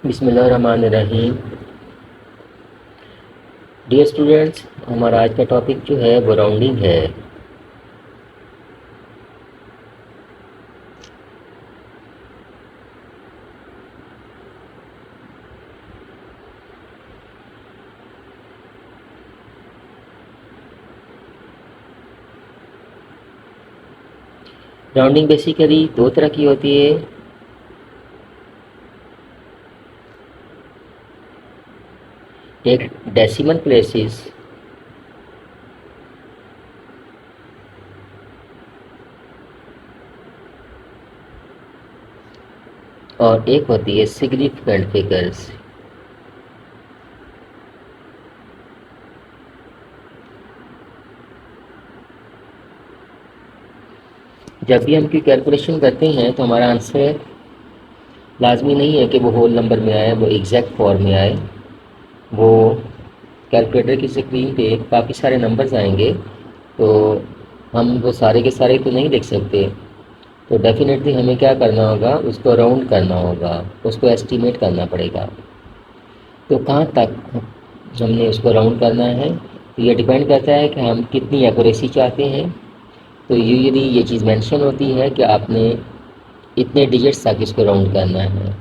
बिस्मिल्लाहिर्रहमानिर्रहीम। Dear students, हमारा आज का टॉपिक जो है वो राउंडिंग है। राउंडिंग बेसिकली दो तरह की होती है। एक डेसिमल प्लेसेस और एक होती है सिग्निफिकेंट फिगर्स। जब भी हम कोई कैलकुलेशन करते हैं तो हमारा आंसर लाजमी नहीं है कि वो होल नंबर में आए, वो एग्जैक्ट फॉर्म में आए। वो कैलकुलेटर की स्क्रीन पे काफ़ी सारे नंबर्स आएंगे, तो हम वो सारे के सारे तो नहीं लिख सकते। तो डेफिनेटली हमें क्या करना होगा, उसको राउंड करना होगा, उसको एस्टिमेट करना पड़ेगा। तो कहाँ तक हमने उसको राउंड करना है, तो ये डिपेंड करता है कि हम कितनी एक्यूरेसी चाहते हैं। तो यूजुअली ये चीज़ मेंशन होती है कि आपने इतने डिजिट्स तक इसको राउंड करना है।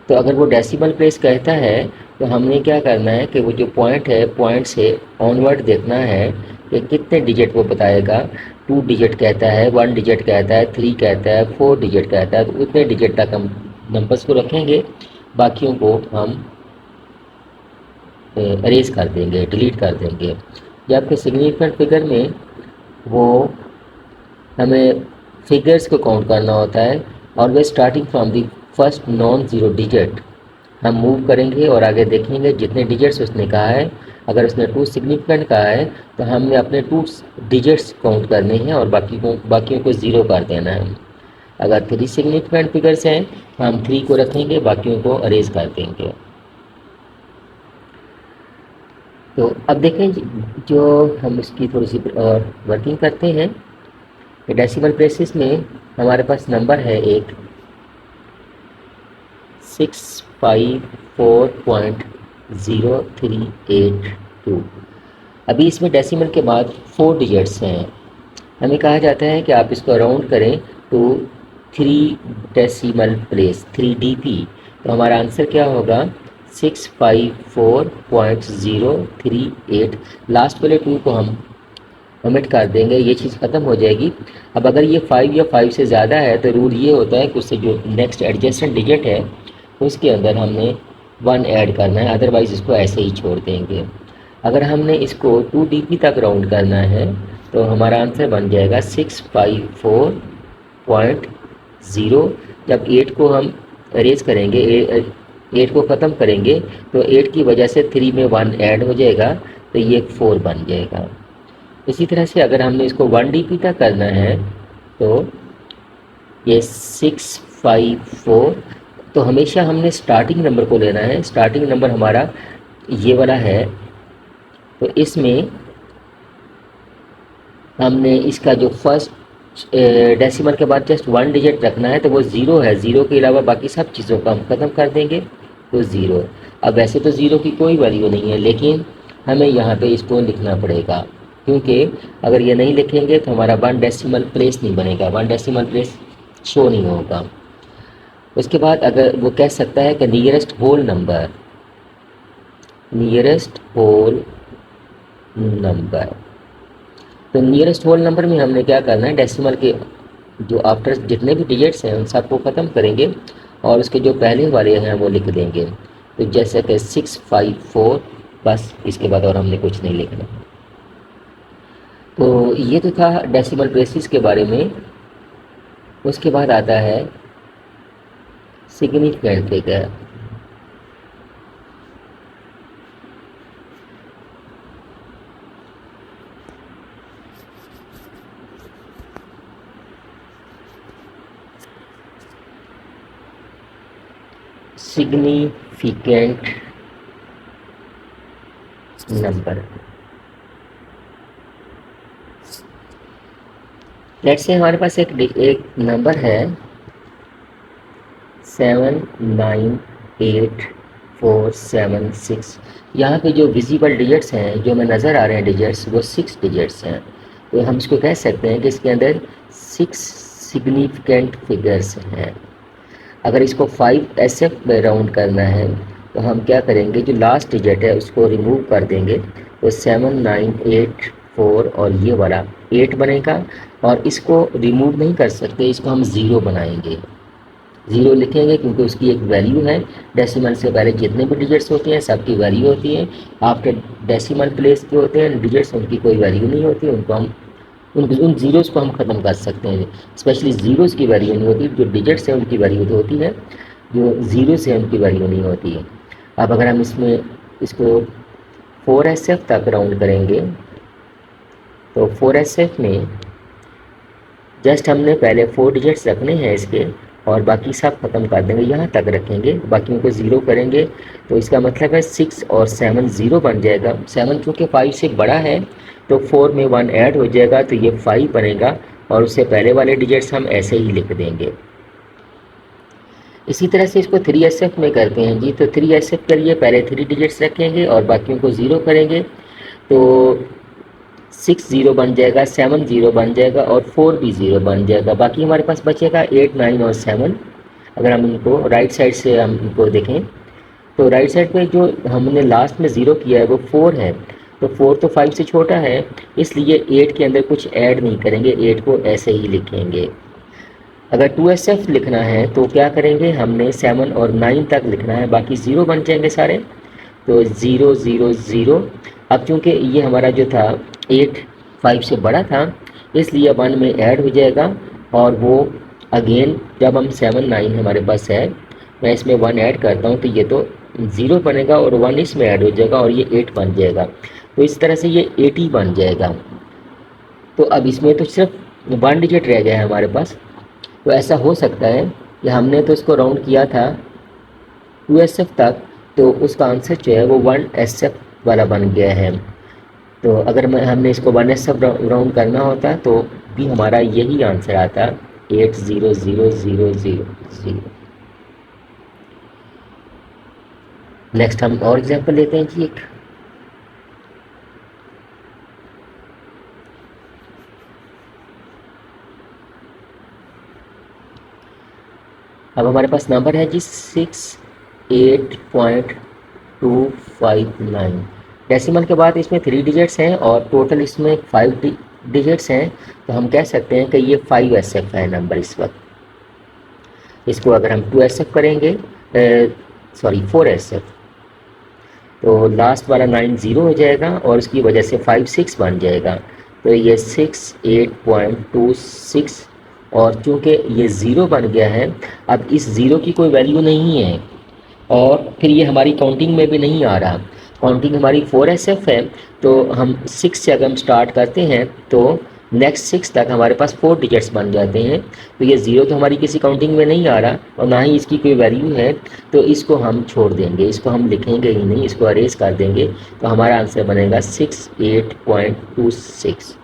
तो अगर वो डेसिमल प्लेस कहता है तो हमने क्या करना है कि वो जो पॉइंट है, पॉइंट से ऑनवर्ड देखना है कि कितने डिजिट वो बताएगा। 2 डिजिट कहता है, 1 डिजिट कहता है, 3 कहता है, 4 डिजिट कहता है, तो उतने डिजिट तक हम नंबर्स को रखेंगे। बाकियों को हम अरेज कर देंगे, डिलीट कर देंगे। जबकि सिग्निफिकेंट फिगर में वो हमें फिगर्स को काउंट करना होता है, और way starting from the first non zero digit हम मूव करेंगे और आगे देखेंगे जितने डिजिट्स उसने कहा है। अगर उसने 2 सिग्निफिकेंट कहा है तो हमने अपने 2 डिजिट्स काउंट करने हैं और बाकियों को ज़ीरो कर देना है। अगर 3 सिग्निफिकेंट फिगर्स हैं तो हम 3 को रखेंगे, बाकियों को अरेज कर देंगे। तो अब देखें जो हम इसकी थोड़ी सी और वर्किंग करते हैं। डेसिमल प्लेसेस में हमारे पास नंबर है एक 654.0382। अभी इसमें डेसिमल के बाद 4 डिजिट्स हैं। हमें कहा जाता है कि आप इसको राउंड करें तो 3 डेसिमल प्लेस 3 DP। तो हमारा आंसर क्या होगा, 654.038। लास्ट वाले 2 को हम ओमिट कर देंगे, ये चीज़ ख़त्म हो जाएगी। अब अगर ये 5 या 5 से ज़्यादा है तो रूल ये होता है कि उससे जो नेक्स्ट एडजेसेंट डिजिट है उसके अंदर हमने 1 ऐड करना है, अदरवाइज़ इसको ऐसे ही छोड़ देंगे। अगर हमने इसको 2 DP तक राउंड करना है तो हमारा आंसर बन जाएगा 654.0। जब 8 को हम अरेज करेंगे, 8 को ख़त्म करेंगे तो 8 की वजह से 3 में 1 ऐड हो जाएगा, तो ये 4 बन जाएगा। इसी तरह से अगर हमने इसको 1 DP तक करना है तो ये 654। तो हमेशा हमने स्टार्टिंग नंबर को लेना है। स्टार्टिंग नंबर हमारा ये वाला है, तो इसमें हमने इसका जो फर्स्ट डेसिमल के बाद जस्ट 1 डिजिट रखना है, तो वो ज़ीरो है। ज़ीरो के अलावा बाकी सब चीज़ों को हम ख़त्म कर देंगे, तो ज़ीरो। अब वैसे तो ज़ीरो की कोई वैल्यू नहीं है, लेकिन हमें यहाँ पे इसको लिखना पड़ेगा, क्योंकि अगर ये नहीं लिखेंगे तो हमारा 1 डेसिमल प्लेस नहीं बनेगा, 1 डेसिमल प्लेस शो नहीं होगा। उसके बाद अगर वो कह सकता है कि nearest whole number, nearest whole number. तो नियरेस्ट होल नंबर में हमने क्या करना है, डेसिमल के जो आफ्टर जितने भी डिजिट्स हैं उन सबको ख़त्म करेंगे और उसके जो पहले वाले हैं वो लिख देंगे। तो जैसे कि 654, बस इसके बाद और हमने कुछ नहीं लिखना। तो ये तो था डेसिमल प्लेसेस के बारे में। उसके बाद आता है significant figure. Significant number, let's say हमारे पास एक नंबर है 792। 8 4 7 6। यहाँ पे जो विजिबल डिजिट्स हैं, जो हमें नज़र आ रहे हैं डिजिट्स, वो 6 डिजिट्स हैं। तो हम इसको कह सकते हैं कि इसके अंदर 6 सिग्निफिकेंट फिगर्स हैं। अगर इसको 5 SF में राउंड करना है तो हम क्या करेंगे, जो लास्ट डिजिट है उसको रिमूव कर देंगे, तो 7 9 8 4 और ये वाला 8 बनेगा। और इसको रिमूव नहीं कर सकते, इसको हम ज़ीरो बनाएंगे, ज़ीरो लिखेंगे क्योंकि उसकी एक वैल्यू है। डेसिमल से पहले जितने भी डिजिट्स होती हैं सबकी वैल्यू होती है। आफ्टर डेसिमल प्लेस जो होते हैं डिजिट्स, उनकी कोई वैल्यू नहीं होती, उनको हम उन ज़ीरोज़ को हम ख़त्म कर सकते हैं। स्पेशली ज़ीरोज़ की वैल्यू नहीं होती, जो डिजिट्स हैं उनकी वैल्यू तो होती है, जो ज़ीरो से उनकी वैल्यू नहीं होती है। अब अगर हम इसको 4SF तक राउंड करेंगे तो 4SF में जस्ट हमने पहले 4 डिजिट्स रखने हैं इसके, और बाकी सब ख़त्म कर देंगे, यहाँ तक रखेंगे, बाकियों को ज़ीरो करेंगे। तो इसका मतलब है 6 और 7 ज़ीरो बन जाएगा। 7 चूँकि 5 से बड़ा है तो 4 में 1 ऐड हो जाएगा, तो ये 5 बनेगा, और उससे पहले वाले डिजिट्स हम ऐसे ही लिख देंगे। इसी तरह से इसको 3SF में करते हैं जी। तो 3SF के लिए पहले 3 डिजिट्स रखेंगे और बाकियों को ज़ीरो करेंगे, तो 6 ज़ीरो बन जाएगा, 7 ज़ीरो बन जाएगा और 4 भी ज़ीरो बन जाएगा। बाकी हमारे पास बचेगा 8 9 और 7। अगर हम इनको राइट साइड से हम इनको देखें तो राइट साइड पे जो हमने लास्ट में ज़ीरो किया है वो 4 है, तो 4 तो 5 से छोटा है, इसलिए 8 के अंदर कुछ ऐड नहीं करेंगे, 8 को ऐसे ही लिखेंगे। अगर 2SF लिखना है तो क्या करेंगे, हमने 7 और 9 तक लिखना है, बाकी ज़ीरो बन जाएंगे सारे, तो 0 0 0। अब चूँकि ये हमारा जो था 8 5 से बड़ा था, इसलिए 1 में ऐड हो जाएगा, और वो अगेन जब हम 7 9 हमारे पास है, मैं इसमें 1 ऐड करता हूँ तो ये तो 0 बनेगा और 1 इसमें ऐड हो जाएगा और ये 8 बन जाएगा। तो इस तरह से ये 80 बन जाएगा। तो अब इसमें तो सिर्फ 1 डिजिट रह गया है हमारे पास। तो ऐसा हो सकता है कि हमने तो इसको राउंड किया था 2SF तक, तो उसका आंसर जो है वो 1SF वाला बन गया है। तो अगर हमने इसको 1SF राउंड करना होता तो भी हमारा यही आंसर आता, 8 0 0 0 0 0। नेक्स्ट हम और एग्जाम्पल लेते हैं जी एक। अब हमारे पास नंबर है जी 68.259। डेसिमल के बाद इसमें 3 डिजिट्स हैं और टोटल इसमें 5 डिजिट्स हैं, तो हम कह सकते हैं कि ये 5SF है नंबर इस वक्त। इसको अगर हम 2SF करेंगे, सॉरी 4SF, तो लास्ट वाला 9 ज़ीरो हो जाएगा और उसकी वजह से 5 6 बन जाएगा, तो ये 68.26। और चूँकि ये ज़ीरो बन गया है, अब इस ज़ीरो की कोई वैल्यू नहीं है और फिर ये हमारी काउंटिंग में भी नहीं आ रहा। काउंटिंग हमारी 4SF है, तो हम 6 से अगर हम स्टार्ट करते हैं तो नेक्स्ट 6 तक हमारे पास 4 डिजिट्स बन जाते हैं। तो ये ज़ीरो तो हमारी किसी काउंटिंग में नहीं आ रहा और ना ही इसकी कोई वैल्यू है, तो इसको हम छोड़ देंगे, इसको हम लिखेंगे ही नहीं, इसको अरेज कर देंगे। तो हमारा आंसर बनेगा 68.26।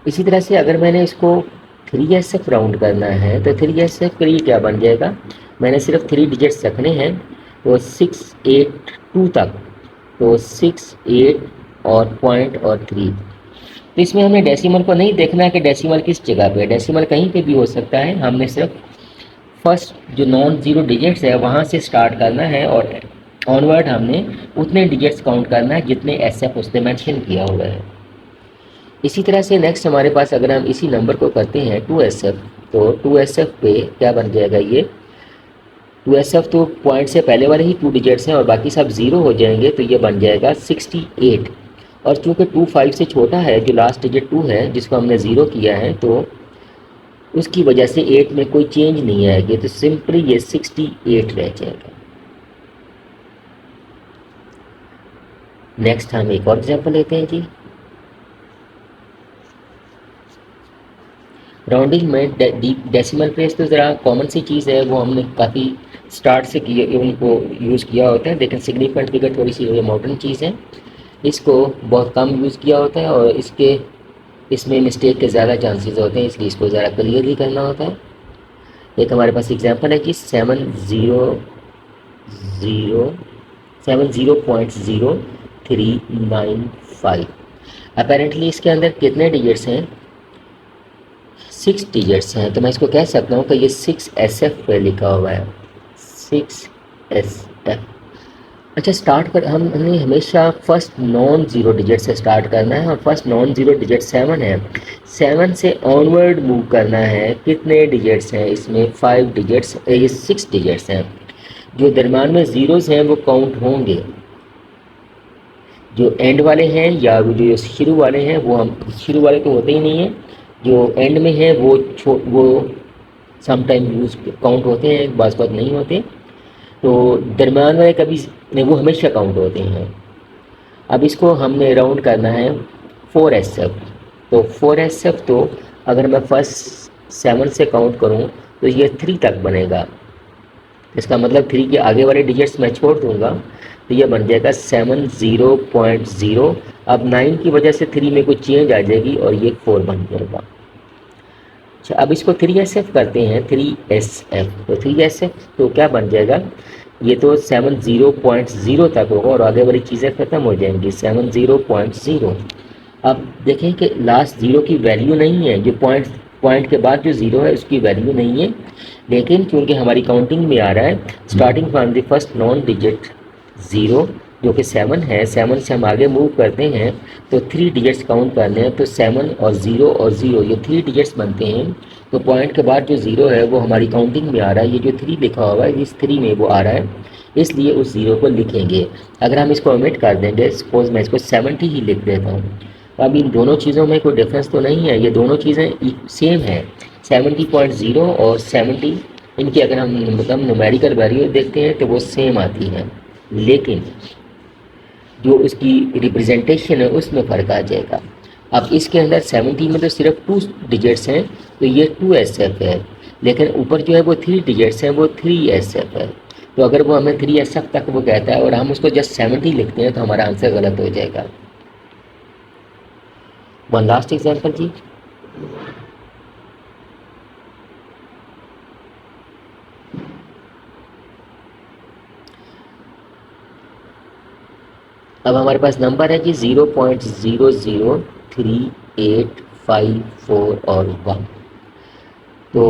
इसी तरह से अगर मैंने इसको 3SF राउंड करना है तो 3SF के लिए क्या बन जाएगा, मैंने सिर्फ 3 डिजिट्स रखने हैं, तो 682 तक, तो 6 8 और पॉइंट और 3। तो इसमें हमें डेसिमल को नहीं देखना है कि डेसिमल किस जगह पे है, डेसिमल कहीं पे भी हो सकता है। हमने सिर्फ फर्स्ट जो नॉन ज़ीरो डिजिट्स है वहाँ से स्टार्ट करना है और ऑनवर्ड हमने उतने डिजिट्स काउंट करना है जितने SF उसने मेंशन किया हुआ है। इसी तरह से नेक्स्ट हमारे पास अगर हम इसी नंबर को करते हैं 2SF, तो 2SF पे क्या बन जाएगा, ये 2SF तो पॉइंट से पहले वाले ही 2 डिजिट्स हैं और बाकी सब ज़ीरो हो जाएंगे, तो ये बन जाएगा 68। और चूँकि 2 5 से छोटा है, जो लास्ट डिजिट 2 है जिसको हमने ज़ीरो किया है, तो उसकी वजह से 8 में कोई चेंज नहीं आएगी, तो सिंपली ये 68 रह जाएगा। नेक्स्ट हम एक और एग्जाम्पल लेते हैं जी। राउंडिंग में डेसिमल प्लेस तो ज़रा कॉमन सी चीज़ है, वो हमने काफ़ी स्टार्ट से किए उनको यूज़ किया होता है, लेकिन सिग्निफिकेंट फिगर थोड़ी सी मॉडर्न चीज़ है, इसको बहुत कम यूज़ किया होता है और इसमें मिस्टेक के ज़्यादा चांसेस होते हैं, इसलिए इसको ज़रा क्लियरली करना होता है। एक हमारे पास एग्जांपल है कि 7 0 70.0395। अपेरेंटली इसके अंदर कितने डिजिट्स हैं? 6 डिजिट्स हैं, तो मैं इसको कह सकता हूँ कि ये 6SF पे लिखा हुआ है, 6SF। अच्छा, स्टार्ट कर हमने हमेशा फर्स्ट नॉन ज़ीरो डिजिट से स्टार्ट करना है, और फर्स्ट नॉन ज़ीरो डिजिट 7 है। 7 से ऑनवर्ड मूव करना है। कितने डिजिट्स हैं इसमें? 5 डिजिट्स, ये 6 डिजिट्स हैं। जो दरम्यान में ज़ीरोज़ हैं वो काउंट होंगे, जो एंड वाले हैं या जो शुरू वाले हैं वो हम शुरू वाले तो होते ही नहीं हैं, जो एंड में हैं वो समटाइम यूज काउंट होते हैं, बाज़ बात नहीं होते। तो दरम्यान वाले कभी नहीं, वो हमेशा काउंट होते हैं। अब इसको हमने राउंड करना है 4SF। तो 4SF तो अगर मैं फर्स्ट 7 से काउंट करूं तो ये 3 तक बनेगा। इसका मतलब 3 के आगे वाले डिजिट्स मैं छोड़ दूंगा, तो ये बन जाएगा 70.0। अब 9 की वजह से 3 में कुछ चेंज आ जाएगी और ये 4 बन जाएगा। अच्छा, अब इसको 3SF करते हैं, 3SF। तो 3SF तो क्या बन जाएगा? ये तो 70.0 तक होगा और आगे वाली चीज़ें ख़त्म हो जाएंगी, 70.0। अब देखें कि लास्ट ज़ीरो की वैल्यू नहीं है, जो पॉइंट के बाद जो ज़ीरो है उसकी वैल्यू नहीं है, लेकिन क्योंकि हमारी काउंटिंग में आ रहा है starting from the first non digit zero, जो कि 7 है, 7 से हम आगे मूव करते हैं तो 3 डिजिट्स काउंट करने हैं, तो 7 और ज़ीरो ये 3 डिजिट्स बनते हैं। तो पॉइंट के बाद जो ज़ीरो है वो हमारी काउंटिंग में आ रहा है, ये जो 3 लिखा हुआ है इस 3 में वो आ रहा है, इसलिए उस ज़ीरो को लिखेंगे। अगर हम इसको ओमिट कर देंगे, सपोज मैं इसको 70 ही लिख देता हूँ, तो अब इन दोनों चीज़ों में कोई डिफरेंस तो नहीं है, ये दोनों चीज़ें सेम है, 70.0 और 70। इनकी अगर हम मतलब न्यूमेरिकल वैल्यू देखते हैं तो वो सेम आती हैं, लेकिन जो उसकी रिप्रेजेंटेशन है उसमें फ़र्क आ जाएगा। अब इसके अंदर 70 में तो सिर्फ 2 डिजिट्स हैं, तो ये 2SF है, लेकिन ऊपर जो है वो 3 डिजिट्स हैं, वो 3SF है। तो अगर वो हमें 3SF तक वो कहता है और हम उसको जस्ट 70 लिखते हैं तो हमारा आंसर गलत हो जाएगा। वन लास्ट एग्जाम्पल जी। अब हमारे पास नंबर है कि 0.003854 और 1। तो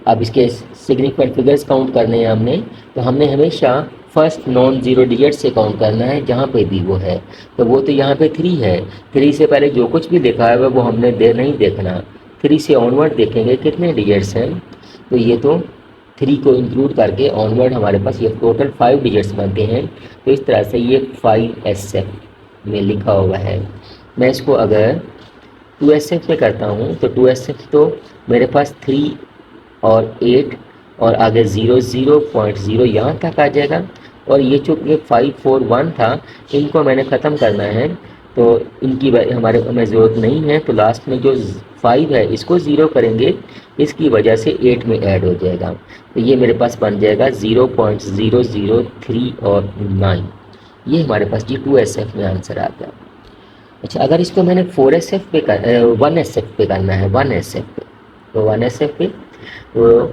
अब इसके सिग्निफिकेंट फिगर्स काउंट करने हैं हमने, तो हमने हमेशा फर्स्ट नॉन ज़ीरो डिजिट से काउंट करना है जहाँ पे भी वो है। तो वो तो यहाँ पे 3 है, 3 से पहले जो कुछ भी लिखा है वो हमने नहीं देखना, 3 से ऑनवर्ड देखेंगे कितने डिजिट्स हैं। तो ये तो 3 को इंक्लूड करके ऑनवर्ड हमारे पास ये टोटल 5 डिजिट्स बनते हैं। तो इस तरह से ये 5SF में लिखा हुआ है। मैं इसको अगर 2SF में करता हूँ तो 2SF तो मेरे पास 3 और 8 और आगे 0.0 यहाँ तक आ जाएगा, और ये जो ये 541 था इनको मैंने ख़त्म करना है, तो इनकी हमारे हमें ज़रूरत नहीं है। तो लास्ट में जो 5 है इसको 0 करेंगे, इसकी वजह से 8 में ऐड हो जाएगा, तो ये मेरे पास बन जाएगा 0.003 और 9। ये हमारे पास जी 2SF में आंसर आ गया। अच्छा, अगर इसको मैंने 4SF पे 1SF पे करना है, 1SF पे, तो 1SF पे तो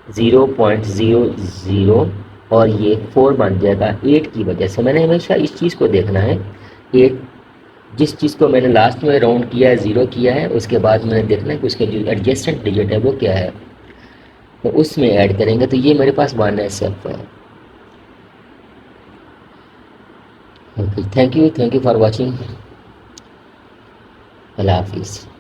0.00 और ये 4 बन जाएगा 8 की वजह से। मैंने हमेशा इस चीज़ को देखना है, 8 जिस चीज़ को मैंने लास्ट में राउंड किया है, 0 किया है, उसके बाद मैंने देखना है कि उसके जो एडजेसेंट डिजिट है वो क्या है, तो उसमें ऐड करेंगे, तो ये मेरे पास 1SF है। Okay, thank you for watching. अल्लाह हाफिज़।